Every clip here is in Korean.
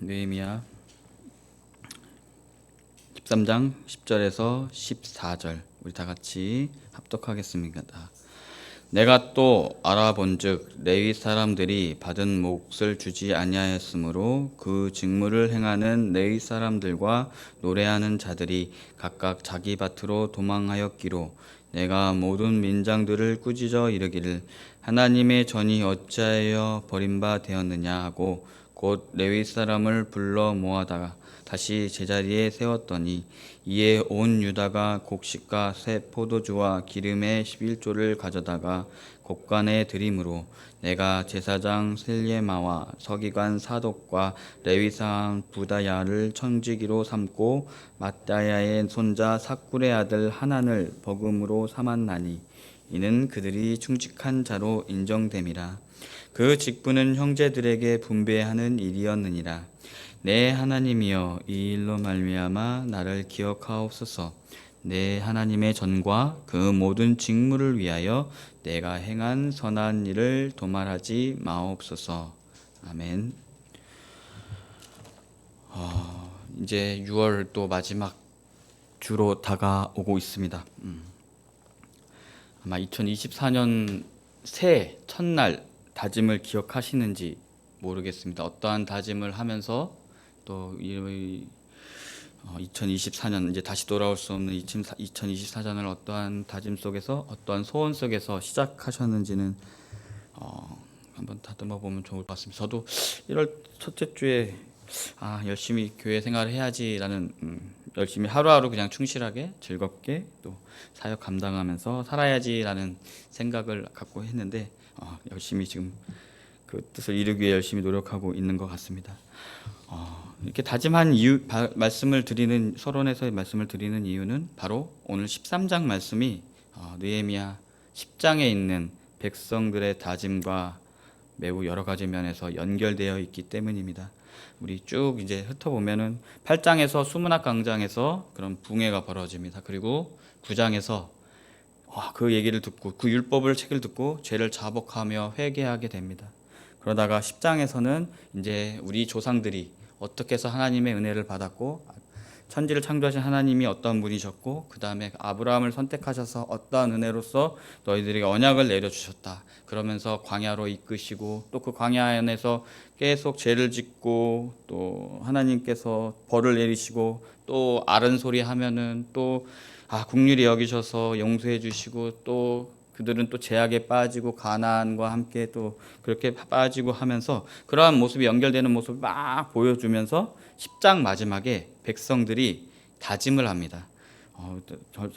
느헤미야 13장 10절에서 14절 우리 다 같이 합독하겠습니다. 내가 또 알아본즉 레위 사람들이 받은 몫을 주지 아니하였으므로 그 직무를 행하는 레위 사람들과 노래하는 자들이 각각 자기 밭으로 도망하였기로 내가 모든 민장들을 꾸짖어 이르기를 하나님의 전이 어찌하여 버림바 되었느냐 하고 곧 레위 사람을 불러 모아다가 다시 제자리에 세웠더니 이에 온 유다가 곡식과 새 포도주와 기름의 11조를 가져다가 곡간에 드림으로 내가 제사장 셀레마와 서기관 사독과 레위사람 부다야를 청지기로 삼고 마따야의 손자 삭굴의 아들 하난을 버금으로 삼았나니 이는 그들이 충직한 자로 인정됨이라. 그 직분은 형제들에게 분배하는 일이었느니라. 내 하나님이여 이 일로 말미암아 나를 기억하옵소서. 내 하나님의 전과 그 모든 직무를 위하여 내가 행한 선한 일을 도말하지 마옵소서. 아멘. 이제 6월 또 마지막 주로 다가오고 있습니다. 아마 2024년 새해 첫날 다짐을 기억하시는지 모르겠습니다. 어떠한 다짐을 하면서 또 2024년 이제 다시 돌아올 수 없는 2024년을 어떠한 다짐 속에서 어떠한 소원 속에서 시작하셨는지는 한번 다듬어 보면 좋을 것 같습니다. 저도 1월 첫째 주에 열심히 교회 생활을 해야지라는 열심히 하루하루 그냥 충실하게 즐겁게 또 사역 감당하면서 살아야지라는 생각을 갖고 했는데 열심히 지금 그 뜻을 이루기 위해 열심히 노력하고 있는 것 같습니다. 이렇게 다짐한 이유, 말씀을 드리는 서론에서의 말씀을 드리는 이유는 바로 오늘 13장 말씀이 느헤미야 10장에 있는 백성들의 다짐과 매우 여러 가지 면에서 연결되어 있기 때문입니다. 우리 쭉 이제 훑어보면은 8장에서 수문학 강장에서 그런 붕해가 벌어집니다. 그리고 9장에서 그 얘기를 듣고 그 율법을 책을 듣고 죄를 자복하며 회개하게 됩니다. 그러다가 10장에서는 이제 우리 조상들이 어떻게 해서 하나님의 은혜를 받았고 천지를 창조하신 하나님이 어떤 분이셨고 그 다음에 아브라함을 선택하셔서 어떠한 은혜로서 너희들에게 언약을 내려주셨다. 그러면서 광야로 이끄시고 또 그 광야 안에서 계속 죄를 짓고 또 하나님께서 벌을 내리시고 또 앓은 소리 하면은 또 긍휼히 여기셔서 용서해 주시고 또 그들은 또 죄악에 빠지고 가나안과 함께 또 그렇게 빠지고 하면서 그러한 모습이 연결되는 모습을 막 보여주면서 10장 마지막에 백성들이 다짐을 합니다.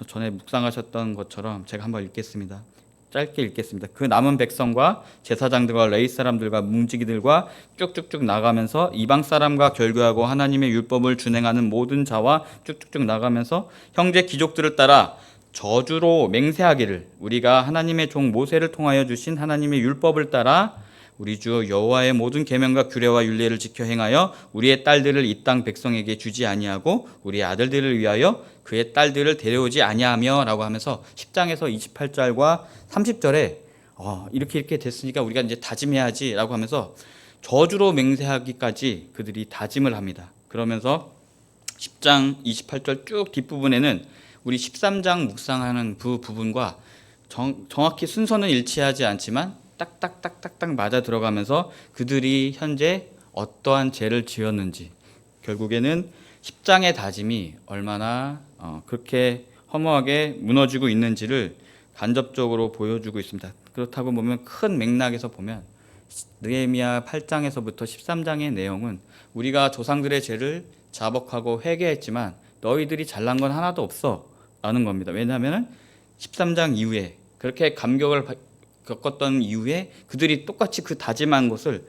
전에 묵상하셨던 것처럼 제가 한번 읽겠습니다. 짧게 읽겠습니다. 그 남은 백성과 제사장들과 레위 사람들과 문지기들과 쭉쭉쭉 나가면서 이방 사람과 결교하고 하나님의 율법을 준행하는 모든 자와 쭉쭉쭉 나가면서 형제 귀족들을 따라 저주로 맹세하기를 우리가 하나님의 종 모세를 통하여 주신 하나님의 율법을 따라 우리 주 여호와의 모든 계명과 규례와 율례를 지켜 행하여 우리의 딸들을 이 땅 백성에게 주지 아니하고 우리의 아들들을 위하여 그의 딸들을 데려오지 아니하며라고 하면서 10장에서 28절과 30절에 이렇게 됐으니까 우리가 이제 다짐해야지라고 하면서 저주로 맹세하기까지 그들이 다짐을 합니다. 그러면서 10장 28절 쭉 뒷부분에는 우리 13장 묵상하는 그 부분과 정확히 순서는 일치하지 않지만 딱딱딱딱딱 맞아 들어가면서 그들이 현재 어떠한 죄를 지었는지 결국에는 10장의 다짐이 얼마나 그렇게 허무하게 무너지고 있는지를 간접적으로 보여주고 있습니다. 그렇다고 보면 큰 맥락에서 보면 느헤미야 8장에서부터 13장의 내용은 우리가 조상들의 죄를 자복하고 회개했지만 너희들이 잘난 건 하나도 없어 라는 겁니다. 왜냐하면 13장 이후에 그렇게 감격을 겪었던 이후에 그들이 똑같이 그 다짐한 것을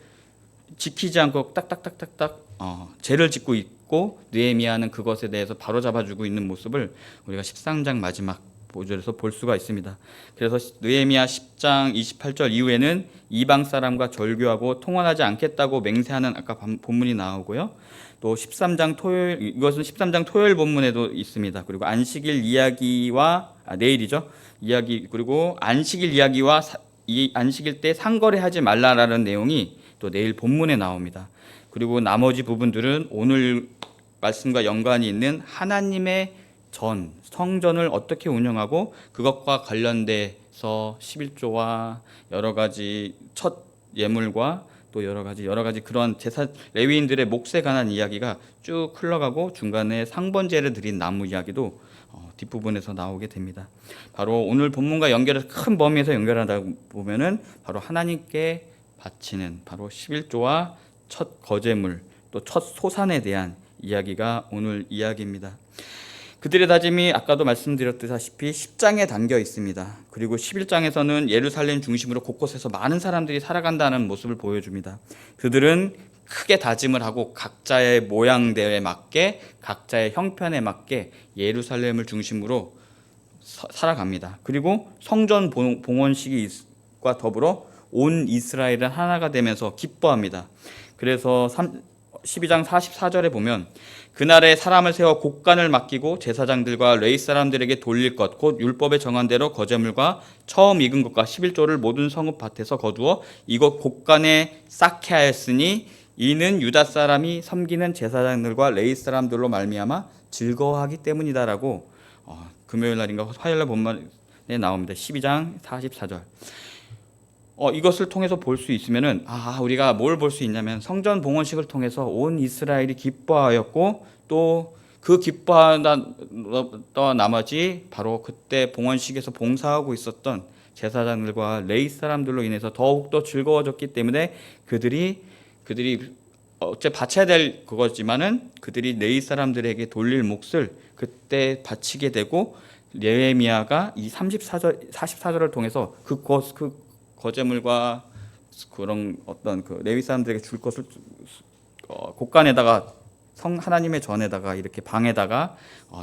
지키지 않고 딱딱딱딱딱 죄를 짓고 있고 느헤미야는 그것에 대해서 바로잡아주고 있는 모습을 우리가 13장 마지막 보절에서 볼 수가 있습니다. 그래서 느헤미야 10장 28절 이후에는 이방 사람과 절교하고 통혼하지 않겠다고 맹세하는 아까 본문이 나오고요. 또 13장 토요일 이것은 13장 토요일 본문에도 있습니다. 그리고 안식일 이야기와 내일이죠. 이야기 그리고 안식일 이야기와 이 안식일 때 상거래하지 말라라는 내용이 또 내일 본문에 나옵니다. 그리고 나머지 부분들은 오늘 말씀과 연관이 있는 하나님의 성전을 어떻게 운영하고 그것과 관련돼서 11조와 여러 가지 첫 예물과 또 여러 가지 그런 레위인들의 몫에 관한 이야기가 쭉 흘러가고 중간에 상번제를 드린 나무 이야기도 뒷부분에서 나오게 됩니다. 바로 오늘 본문과 연결해서 큰 범위에서 연결하다 보면은 바로 하나님께 바치는 바로 11조와 첫 거제물 또 첫 소산에 대한 이야기가 오늘 이야기입니다. 그들의 다짐이 아까도 말씀드렸다시피 10장에 담겨 있습니다. 그리고 11장에서는 예루살렘 중심으로 곳곳에서 많은 사람들이 살아간다는 모습을 보여줍니다. 그들은 크게 다짐을 하고 각자의 모양대에 맞게 각자의 형편에 맞게 예루살렘을 중심으로 살아갑니다. 그리고 성전 봉헌식과 더불어 온 이스라엘은 하나가 되면서 기뻐합니다. 그래서 12장 44절에 보면 그날에 사람을 세워 곡간을 맡기고 제사장들과 레위 사람들에게 돌릴 것 곧 율법에 정한 대로 거제물과 처음 익은 것과 11조를 모든 성읍 밭에서 거두어 이곳 곡간에 쌓게 하였으니 이는 유다 사람이 섬기는 제사장들과 레위 사람들로 말미암아 즐거워하기 때문이다라고 금요일 날인가 화요일 날 본문에 나옵니다. 12장 44절. 이것을 통해서 볼 수 있으면은 우리가 뭘 볼 수 있냐면 성전 봉헌식을 통해서 온 이스라엘이 기뻐하였고 또 그 기뻐하던 나머지 바로 그때 봉헌식에서 봉사하고 있었던 제사장들과 레위 사람들로 인해서 더욱더 즐거워졌기 때문에 그들이 어째 바쳐야 될 그거지만은 그들이 레위 사람들에게 돌릴 몫을 그때 바치게 되고 예레미야가 이 44절을 통해서 그 거제물과 그런 어떤 그 레위 사람들에게 줄 것을 곡간에다가 하나님의 전에다가 이렇게 방에다가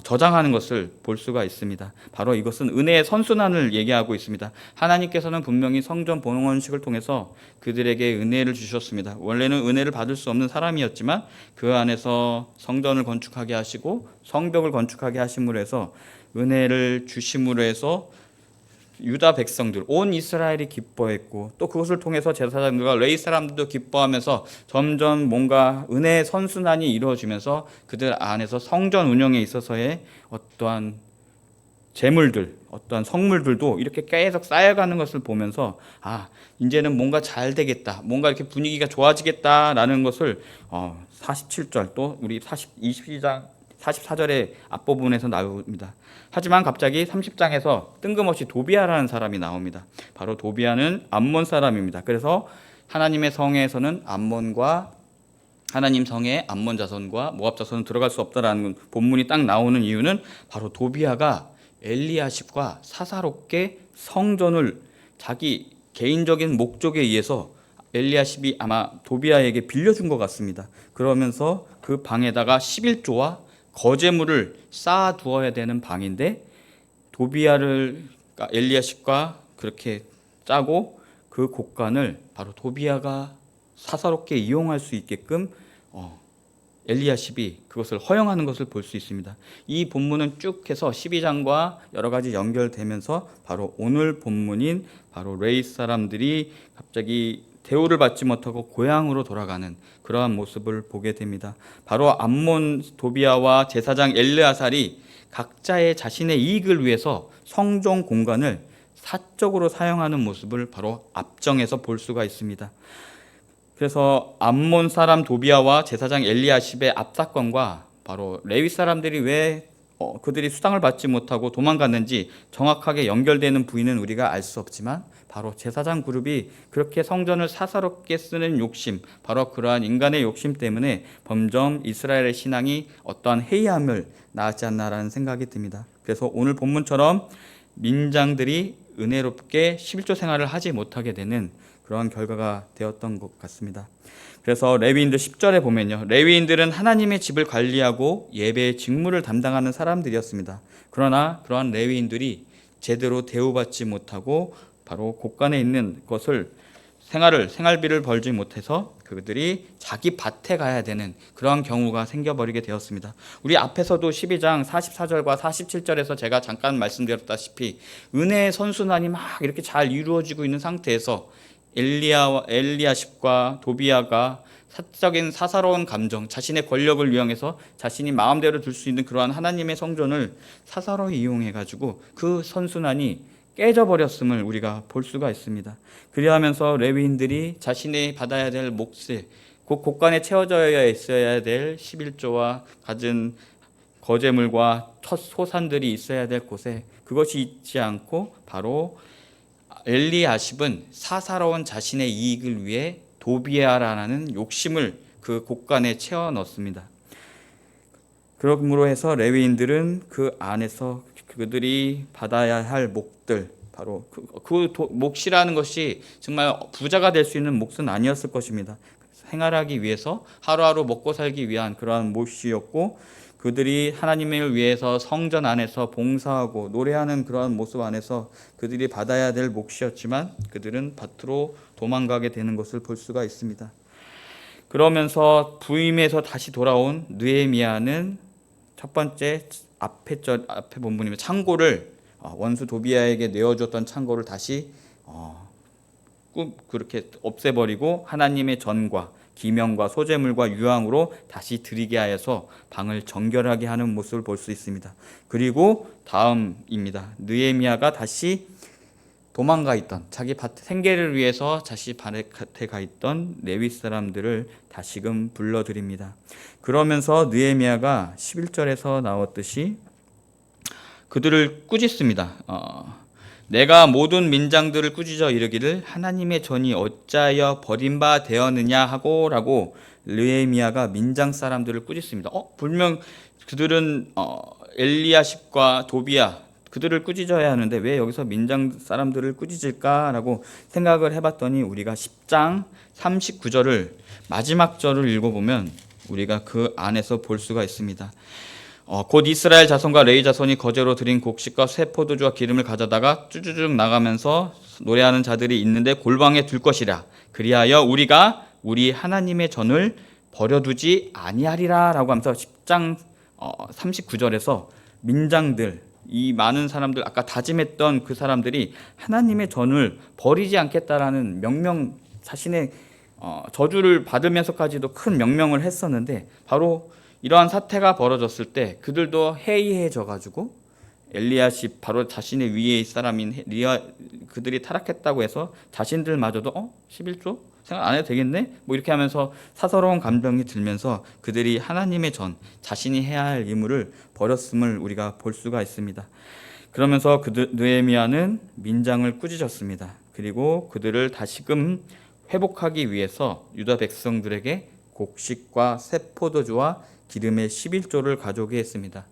저장하는 것을 볼 수가 있습니다. 바로 이것은 은혜의 선순환을 얘기하고 있습니다. 하나님께서는 분명히 성전 봉헌식을 통해서 그들에게 은혜를 주셨습니다. 원래는 은혜를 받을 수 없는 사람이었지만 그 안에서 성전을 건축하게 하시고 성벽을 건축하게 하심으로 해서 은혜를 주심으로 해서 유다 백성들 온 이스라엘이 기뻐했고 또 그것을 통해서 제사장들과 레위 사람들도 기뻐하면서 점점 뭔가 은혜의 선순환이 이루어지면서 그들 안에서 성전 운영에 있어서의 어떠한 재물들, 어떠한 성물들도 이렇게 계속 쌓여가는 것을 보면서 이제는 뭔가 잘 되겠다, 뭔가 이렇게 분위기가 좋아지겠다라는 것을 47절 또 우리 22장 44절의 앞부분에서 나옵니다. 하지만 갑자기 30장에서 뜬금없이 도비아라는 사람이 나옵니다. 바로 도비아는 암몬 사람입니다. 그래서 하나님의 성에서는 암몬과 하나님 성에 암몬 자손과 모압 자손은 들어갈 수 없다라는 본문이 딱 나오는 이유는 바로 도비아가 엘리야십과 사사롭게 성전을 자기 개인적인 목적에 의해서 엘리야십이 아마 도비아에게 빌려준 것 같습니다. 그러면서 그 방에다가 11조와 거제물을 쌓아 두어야 되는 방인데 엘리야십과 그렇게 짜고 그 곡간을 바로 도비아가 사사롭게 이용할 수 있게끔 엘리야십이 그것을 허용하는 것을 볼 수 있습니다. 이 본문은 쭉 해서 12장과 여러 가지 연결되면서 바로 오늘 본문인 바로 레위 사람들이 갑자기 대우를 받지 못하고 고향으로 돌아가는 그러한 모습을 보게 됩니다. 바로 암몬 도비아와 제사장 엘르아살이 각자의 자신의 이익을 위해서 성전 공간을 사적으로 사용하는 모습을 바로 앞정에서 볼 수가 있습니다. 그래서 암몬 사람 도비아와 제사장 엘리야십의 앞사건과 바로 레위 사람들이 왜 그들이 수당을 받지 못하고 도망갔는지 정확하게 연결되는 부위는 우리가 알 수 없지만 바로 제사장 그룹이 그렇게 성전을 사사롭게 쓰는 욕심, 바로 그러한 인간의 욕심 때문에 점점 이스라엘의 신앙이 어떠한 해이함을 낳지 않나라는 생각이 듭니다. 그래서 오늘 본문처럼 민장들이 은혜롭게 11조 생활을 하지 못하게 되는 그러한 결과가 되었던 것 같습니다. 그래서 레위인들 10절에 보면요, 레위인들은 하나님의 집을 관리하고 예배의 직무를 담당하는 사람들이었습니다. 그러나 그러한 레위인들이 제대로 대우받지 못하고 바로 곳간에 있는 것을 생활비를 벌지 못해서 그들이 자기 밭에 가야 되는 그러한 경우가 생겨버리게 되었습니다. 우리 앞에서도 12장 44절과 47절에서 제가 잠깐 말씀드렸다시피 은혜의 선순환이 막 이렇게 잘 이루어지고 있는 상태에서 엘리야십과 도비야가 사적인 사사로운 감정, 자신의 권력을 이용해서 자신이 마음대로 둘 수 있는 그러한 하나님의 성전을 사사로이 이용해가지고 그 선순환이 깨져버렸음을 우리가 볼 수가 있습니다. 그리하면서 레위인들이 자신이 받아야 될 몫을 곧 곳간에 채워져 있어야 될 11조와 갖은 거제물과 첫 소산들이 있어야 될 곳에 그것이 있지 않고 바로 엘리야십은 사사로운 자신의 이익을 위해 도비야라는 욕심을 그 곳간에 채워 넣습니다. 그러므로 해서 레위인들은 그 안에서 그들이 받아야 할 몫들, 바로 몫이라는 것이 정말 부자가 될 수 있는 몫은 아니었을 것입니다. 생활하기 위해서 하루하루 먹고 살기 위한 그러한 몫이었고, 그들이 하나님을 위해서 성전 안에서 봉사하고 노래하는 그러한 모습 안에서 그들이 받아야 될 몫이었지만 그들은 밭으로 도망가게 되는 것을 볼 수가 있습니다. 그러면서 부임에서 다시 돌아온 느헤미야는 첫 번째 앞에 본문이면 창고를 원수 도비야에게 내어줬던 창고를 다시 그렇게 없애버리고 하나님의 전과 기명과 소재물과 유황으로 다시 드리게 하여서 방을 정결하게 하는 모습을 볼 수 있습니다. 그리고 다음입니다. 느헤미야가 다시 도망가 있던 자기 생계를 위해서 다시 밭에 가 있던 레위 사람들을 다시금 불러드립니다. 그러면서 느헤미야가 11절에서 나왔듯이 그들을 꾸짖습니다. 내가 모든 민장들을 꾸짖어 이르기를 하나님의 전이 어찌하여 버림바 되었느냐 하고라고 느헤미야가 민장 사람들을 꾸짖습니다. 분명 그들은 엘리야십과 도비야 그들을 꾸짖어야 하는데 왜 여기서 민장 사람들을 꾸짖을까라고 생각을 해봤더니 우리가 10장 39절을 마지막 절을 읽어보면 우리가 그 안에서 볼 수가 있습니다. 곧 이스라엘 자손과 레위 자손이 거제로 드린 곡식과 새 포도주와 기름을 가져다가 쭈쭈쭉 나가면서 노래하는 자들이 있는데 골방에 둘 것이라. 그리하여 우리가 우리 하나님의 전을 버려두지 아니하리라 라고 하면서 10장 39절에서 민장들, 이 많은 사람들, 아까 다짐했던 그 사람들이 하나님의 전을 버리지 않겠다라는 명령, 자신의 저주를 받으면서까지도 큰 명령을 했었는데 바로 이러한 사태가 벌어졌을 때 그들도 해이해져 가지고 엘리야십 바로 자신의 위에 사람인 그들이 타락했다고 해서 자신들마저도 11조 생각 안 해도 되겠네? 뭐 이렇게 하면서 사사로운 감정이 들면서 그들이 하나님의 전 자신이 해야 할 임무를 버렸음을 우리가 볼 수가 있습니다. 그러면서 느헤미야는 민장을 꾸짖었습니다. 그리고 그들을 다시금 회복하기 위해서 유다 백성들에게 곡식과 새 포도주와 기름의 11조를 가져오게 했습니다.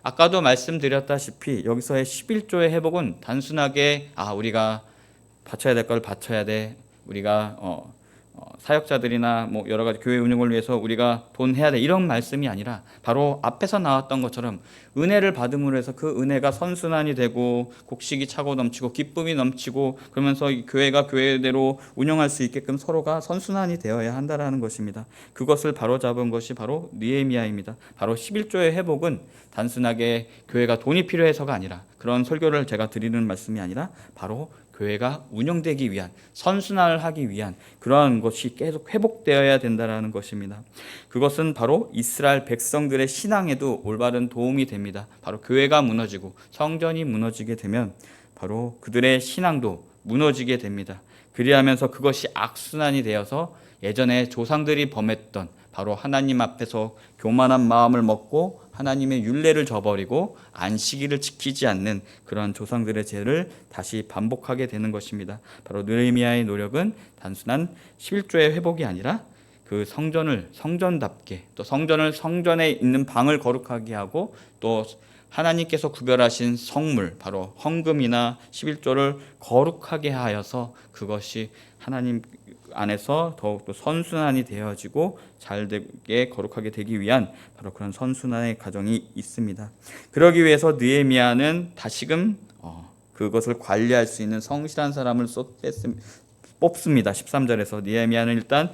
아까도 말씀드렸다시피 여기서의 11조의 회복은 단순하게 우리가 바쳐야 될 걸 바쳐야 돼. 우리가 사역자들이나 뭐 여러 가지 교회 운영을 위해서 우리가 돈 해야 돼 이런 말씀이 아니라 바로 앞에서 나왔던 것처럼 은혜를 받음으로 해서 그 은혜가 선순환이 되고 곡식이 차고 넘치고 기쁨이 넘치고 그러면서 이 교회가 교회대로 운영할 수 있게끔 서로가 선순환이 되어야 한다라는 것입니다. 그것을 바로잡은 것이 바로 느헤미야입니다. 바로 11조의 회복은 단순하게 교회가 돈이 필요해서가 아니라 그런 설교를 제가 드리는 말씀이 아니라 바로 교회가 운영되기 위한 선순환을 하기 위한 그러한 것이 계속 회복되어야 된다는 것입니다. 그것은 바로 이스라엘 백성들의 신앙에도 올바른 도움이 됩니다. 바로 교회가 무너지고 성전이 무너지게 되면 바로 그들의 신앙도 무너지게 됩니다. 그리하면서 그것이 악순환이 되어서 예전에 조상들이 범했던 바로 하나님 앞에서 교만한 마음을 먹고 하나님의 율례를 저버리고 안식일을 지키지 않는 그런 조상들의 죄를 다시 반복하게 되는 것입니다. 바로 느헤미야의 노력은 단순한 11조의 회복이 아니라 그 성전을 성전답게 또 성전에 있는 방을 거룩하게 하고 또 하나님께서 구별하신 성물 바로 헌금이나 11조를 거룩하게 하여서 그것이 하나님 안에서 더욱더 선순환이 되어지고 잘되게 거룩하게 되기 위한 바로 그런 선순환의 과정이 있습니다. 그러기 위해서 느헤미야는 다시금 그것을 관리할 수 있는 성실한 사람을 뽑습니다. 13절에서 느헤미야는 일단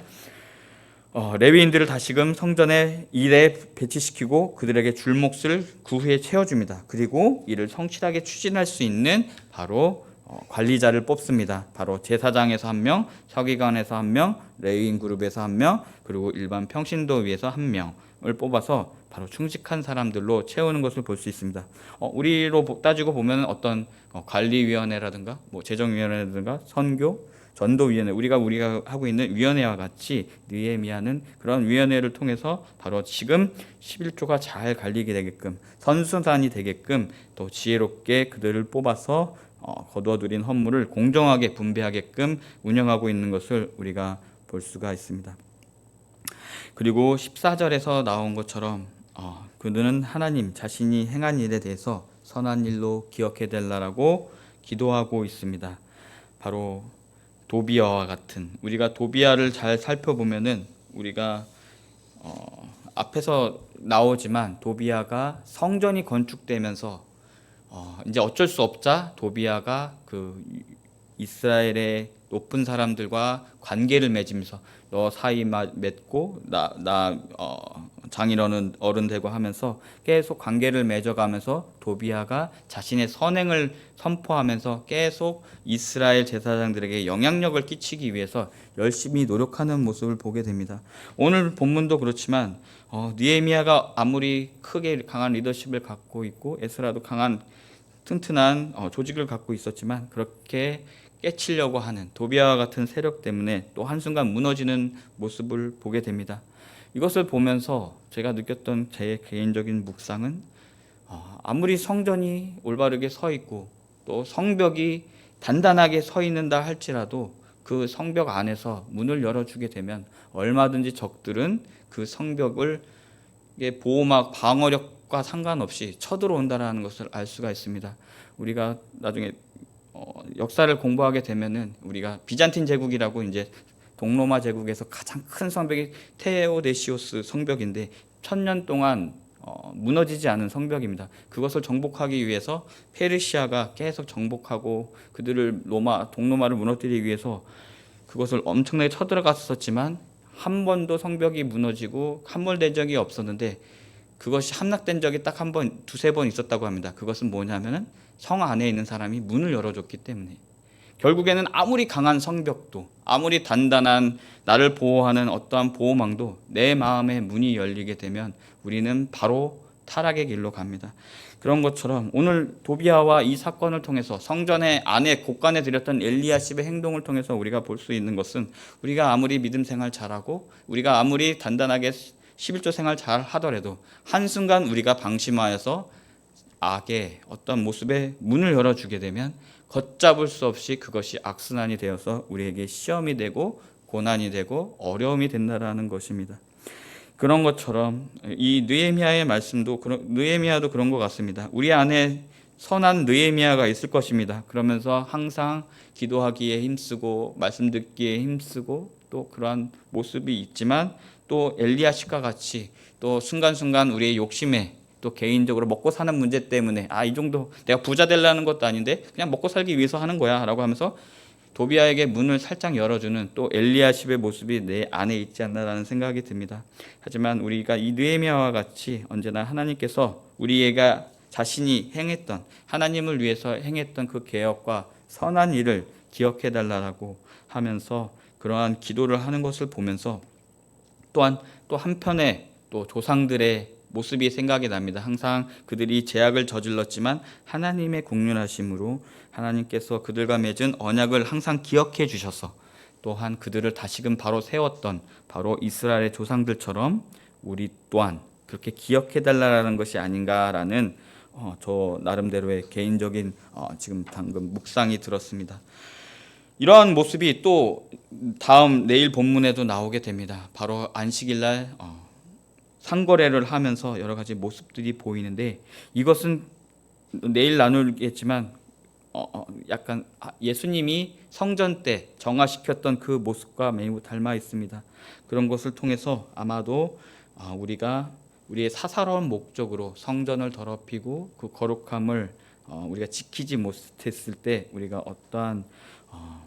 레위인들을 다시금 성전의 일에 배치시키고 그들에게 줄 몫을 그 후에 채워줍니다. 그리고 이를 성실하게 추진할 수 있는 바로 관리자를 뽑습니다. 바로 제사장에서 1명, 서기관에서 1명, 레위인 그룹에서 1명, 그리고 일반 평신도위에서 1명을 뽑아서 바로 충직한 사람들로 채우는 것을 볼 수 있습니다. 우리로 따지고 보면 어떤 관리위원회라든가 뭐 재정위원회라든가 선교, 전도위원회, 우리가 하고 있는 위원회와 같이 느헤미야는 그런 위원회를 통해서 바로 지금 11조가 잘 관리게 되게끔, 선순환이 되게끔 또 지혜롭게 그들을 뽑아서 거두어들인 헌물을 공정하게 분배하게끔 운영하고 있는 것을 우리가 볼 수가 있습니다. 그리고 14절에서 나온 것처럼 그들은 하나님 자신이 행한 일에 대해서 선한 일로 기억해달라고 기도하고 있습니다. 바로 도비아와 같은, 우리가 도비아를 잘 살펴보면은 우리가 앞에서 나오지만 도비아가 성전이 건축되면서 이제 어쩔 수 없자 도비아가 그 이스라엘의 높은 사람들과 관계를 맺으면서 너 사이 맺고 나 장인어른 어른 되고 하면서 계속 관계를 맺어가면서 도비아가 자신의 선행을 선포하면서 계속 이스라엘 제사장들에게 영향력을 끼치기 위해서 열심히 노력하는 모습을 보게 됩니다. 오늘 본문도 그렇지만 느헤미야가 아무리 크게 강한 리더십을 갖고 있고 에스라도 강한 튼튼한 조직을 갖고 있었지만 그렇게 깨치려고 하는 도비아와 같은 세력 때문에 또 한순간 무너지는 모습을 보게 됩니다. 이것을 보면서 제가 느꼈던 제 개인적인 묵상은 아무리 성전이 올바르게 서 있고 또 성벽이 단단하게 서 있는다 할지라도 그 성벽 안에서 문을 열어주게 되면 얼마든지 적들은 그 성벽을 보호막 방어력과 상관없이 쳐들어온다라는 것을 알 수가 있습니다. 우리가 나중에 역사를 공부하게 되면은 우리가 비잔틴 제국이라고 이제 동로마 제국에서 가장 큰 성벽이 테오데시오스 성벽인데 1000년 동안 무너지지 않은 성벽입니다. 그것을 정복하기 위해서 페르시아가 계속 정복하고 그들을 동로마를 무너뜨리기 위해서 그것을 엄청나게 쳐들어갔었지만 한 번도 성벽이 무너지고 함몰된 적이 없었는데 그것이 함락된 적이 딱 한 번, 두세 번 있었다고 합니다. 그것은 뭐냐면은 성 안에 있는 사람이 문을 열어줬기 때문에 결국에는 아무리 강한 성벽도 아무리 단단한 나를 보호하는 어떠한 보호망도 내 마음의 문이 열리게 되면 우리는 바로 타락의 길로 갑니다. 그런 것처럼 오늘 도비아와 이 사건을 통해서 성전의 안에 곳간에 들였던 엘리야십의 행동을 통해서 우리가 볼 수 있는 것은 우리가 아무리 믿음 생활 잘하고 우리가 아무리 단단하게 11조 생활 잘 하더라도 한순간 우리가 방심하여서 악의 어떤 모습에 문을 열어주게 되면 걷잡을 수 없이 그것이 악순환이 되어서 우리에게 시험이 되고 고난이 되고 어려움이 된다라는 것입니다. 그런 것처럼 이 느헤미야의 말씀도 느헤미야도 그런 것 같습니다. 우리 안에 선한 느헤미야가 있을 것입니다. 그러면서 항상 기도하기에 힘쓰고 말씀 듣기에 힘쓰고 또 그러한 모습이 있지만 또 엘리야십과 같이 또 순간순간 우리의 욕심에 또 개인적으로 먹고 사는 문제 때문에 이 정도 내가 부자 되려는 것도 아닌데 그냥 먹고 살기 위해서 하는 거야 라고 하면서 도비아에게 문을 살짝 열어주는 또 엘리야십의 모습이 내 안에 있지 않나라는 생각이 듭니다. 하지만 우리가 이 느헤미야와 같이 언제나 하나님께서 우리가 자신이 행했던 하나님을 위해서 행했던 그 개혁과 선한 일을 기억해달라고 하면서 그러한 기도를 하는 것을 보면서 또한 또 한편에 또 조상들의 모습이 생각이 납니다. 항상 그들이 죄악을 저질렀지만 하나님의 공륜하심으로 하나님께서 그들과 맺은 언약을 항상 기억해 주셔서 또한 그들을 다시금 바로 세웠던 바로 이스라엘의 조상들처럼 우리 또한 그렇게 기억해 달라는 것이 아닌가라는 저 나름대로의 개인적인 지금 방금 묵상이 들었습니다. 이러한 모습이 또 다음 내일 본문에도 나오게 됩니다. 바로 안식일날 상거래를 하면서 여러 가지 모습들이 보이는데 이것은 내일 나누겠지만 약간 예수님이 성전 때 정화시켰던 그 모습과 매우 닮아 있습니다. 그런 것을 통해서 아마도 우리가 우리의 사사로운 목적으로 성전을 더럽히고 그 거룩함을 우리가 지키지 못했을 때 우리가 어떠한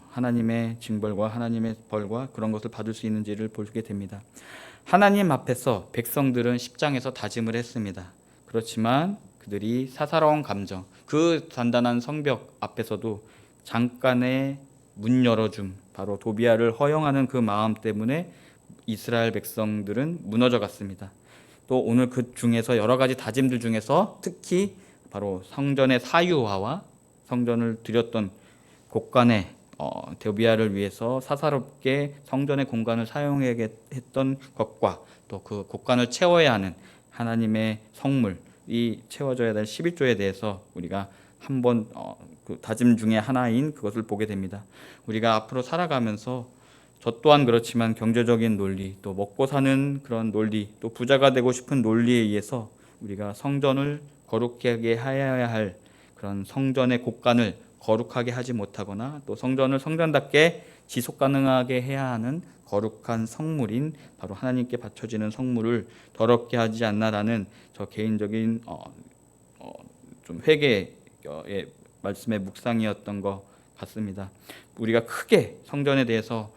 하나님의 징벌과 하나님의 벌과 그런 것을 받을 수 있는지를 보게 됩니다. 하나님 앞에서 백성들은 10장에서 다짐을 했습니다. 그렇지만 그들이 사사로운 감정, 그 단단한 성벽 앞에서도 잠깐의 문 열어줌, 바로 도비아를 허용하는 그 마음 때문에 이스라엘 백성들은 무너져 갔습니다. 또 오늘 그 중에서 여러 가지 다짐들 중에서 특히 바로 성전의 사유화와 성전을 드렸던 곳간에 도비아를 위해서 사사롭게 성전의 공간을 사용하게 했던 것과 또 그 곳간을 채워야 하는 하나님의 성물이 채워져야 될 11조에 대해서 우리가 한번 그 다짐 중에 하나인 그것을 보게 됩니다. 우리가 앞으로 살아가면서 저 또한 그렇지만 경제적인 논리, 또 먹고 사는 그런 논리, 또 부자가 되고 싶은 논리에 의해서 우리가 성전을 거룩하게 해야 할 그런 성전의 곳간을 거룩하게 하지 못하거나 또 성전을 성전답게 지속 가능하게 해야 하는 거룩한 성물인 바로 하나님께 바쳐지는 성물을 더럽게 하지 않나라는 저 개인적인 좀 회개의 말씀의 묵상이었던 것 같습니다. 우리가 크게 성전에 대해서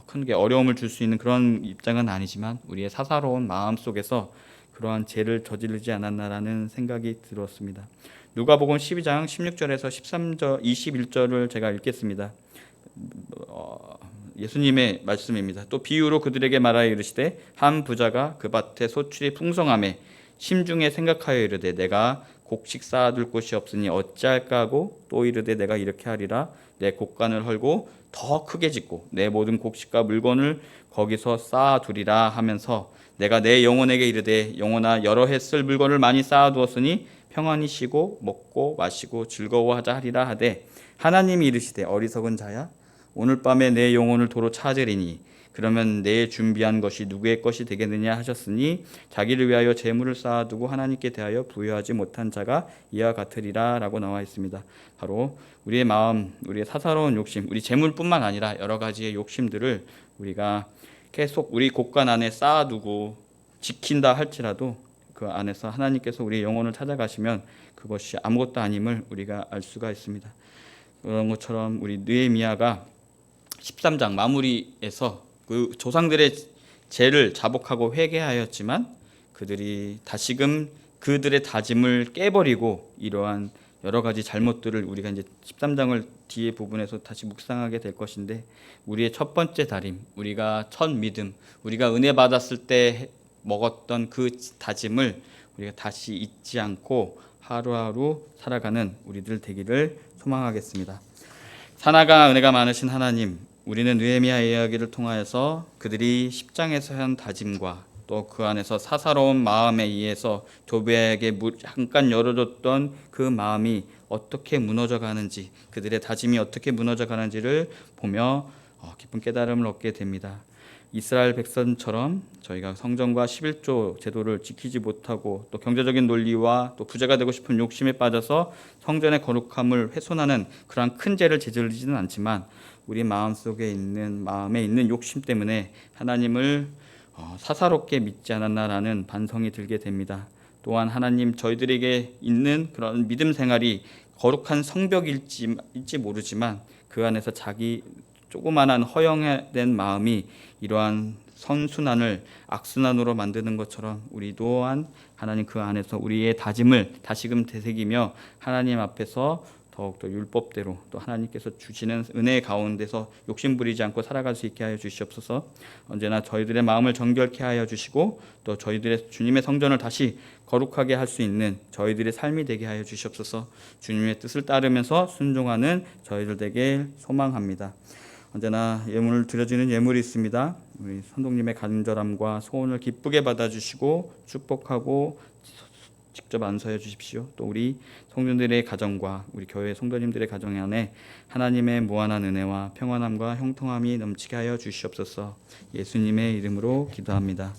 크게 어려움을 줄 수 있는 그런 입장은 아니지만 우리의 사사로운 마음 속에서 그러한 죄를 저지르지 않았나라는 생각이 들었습니다. 누가복음 12장 16절에서 13절 21절을 제가 읽겠습니다. 예수님의 말씀입니다. 또 비유로 그들에게 말하여 이르시되 한 부자가 그 밭에 소출이 풍성함에 심중에 생각하여 이르되 내가 곡식 쌓아둘 곳이 없으니 어찌할까 하고 또 이르되 내가 이렇게 하리라 내 곡간을 헐고 더 크게 짓고 내 모든 곡식과 물건을 거기서 쌓아두리라 하면서 내가 내 영혼에게 이르되 영혼아 여러 해 쓸 물건을 많이 쌓아두었으니 평안히 쉬고 먹고 마시고 즐거워하자 하리라 하되 하나님이 이르시되 어리석은 자야 오늘 밤에 내 영혼을 도로 찾으리니 그러면 내 준비한 것이 누구의 것이 되겠느냐 하셨으니 자기를 위하여 재물을 쌓아두고 하나님께 대하여 부여하지 못한 자가 이와 같으리라 라고 나와 있습니다. 바로 우리의 마음, 우리의 사사로운 욕심, 우리 재물뿐만 아니라 여러 가지의 욕심들을 우리가 계속 우리 곳간 안에 쌓아두고 지킨다 할지라도 그 안에서 하나님께서 우리의 영혼을 찾아가시면 그것이 아무것도 아님을 우리가 알 수가 있습니다. 그런 것처럼 우리 느헤미야가 13장 마무리에서 그 조상들의 죄를 자복하고 회개하였지만 그들이 다시금 그들의 다짐을 깨버리고 이러한 여러 가지 잘못들을 우리가 이제 13장을 뒤에 부분에서 다시 묵상하게 될 것인데 우리의 첫 번째 다짐, 우리가 첫 믿음, 우리가 은혜 받았을 때 먹었던 그 다짐을 우리가 다시 잊지 않고 하루하루 살아가는 우리들 되기를 소망하겠습니다. 사나가 은혜가 많으신 하나님, 우리는 느헤미야 이야기를 통하여서 그들이 10장에서 한 다짐과 또 그 안에서 사사로운 마음에 의해서 도비아에게 잠깐 열어줬던 그 마음이 어떻게 무너져 가는지, 그들의 다짐이 어떻게 무너져 가는지를 보며 깊은 깨달음을 얻게 됩니다. 이스라엘 백성처럼 저희가 성전과 11조 제도를 지키지 못하고 또 경제적인 논리와 또 부자가 되고 싶은 욕심에 빠져서 성전의 거룩함을 훼손하는 그러한 큰 죄를 저지르지는 않지만 우리 마음에 있는 욕심 때문에 하나님을 사사롭게 믿지 않았나라는 반성이 들게 됩니다. 또한 하나님 저희들에게 있는 그런 믿음 생활이 거룩한 성벽일지 모르지만 그 안에서 자기 조그만한 허영된 마음이 이러한 선순환을 악순환으로 만드는 것처럼 우리 또한 하나님 그 안에서 우리의 다짐을 다시금 되새기며 하나님 앞에서 더욱더 율법대로 또 하나님께서 주시는 은혜 가운데서 욕심 부리지 않고 살아갈 수 있게 하여 주시옵소서. 언제나 저희들의 마음을 정결케 하여 주시고 또 저희들의 주님의 성전을 다시 거룩하게 할 수 있는 저희들의 삶이 되게 하여 주시옵소서. 주님의 뜻을 따르면서 순종하는 저희들 되게 소망합니다. 언제나 예물을 드려지는 예물이 있습니다. 우리 선동님의 간절함과 소원을 기쁘게 받아주시고 축복하고 직접 안수해 주십시오. 또 우리 성도들의 가정과 우리 교회 성도님들의 가정 안에 하나님의 무한한 은혜와 평안함과 형통함이 넘치게 하여 주시옵소서. 예수님의 이름으로 기도합니다.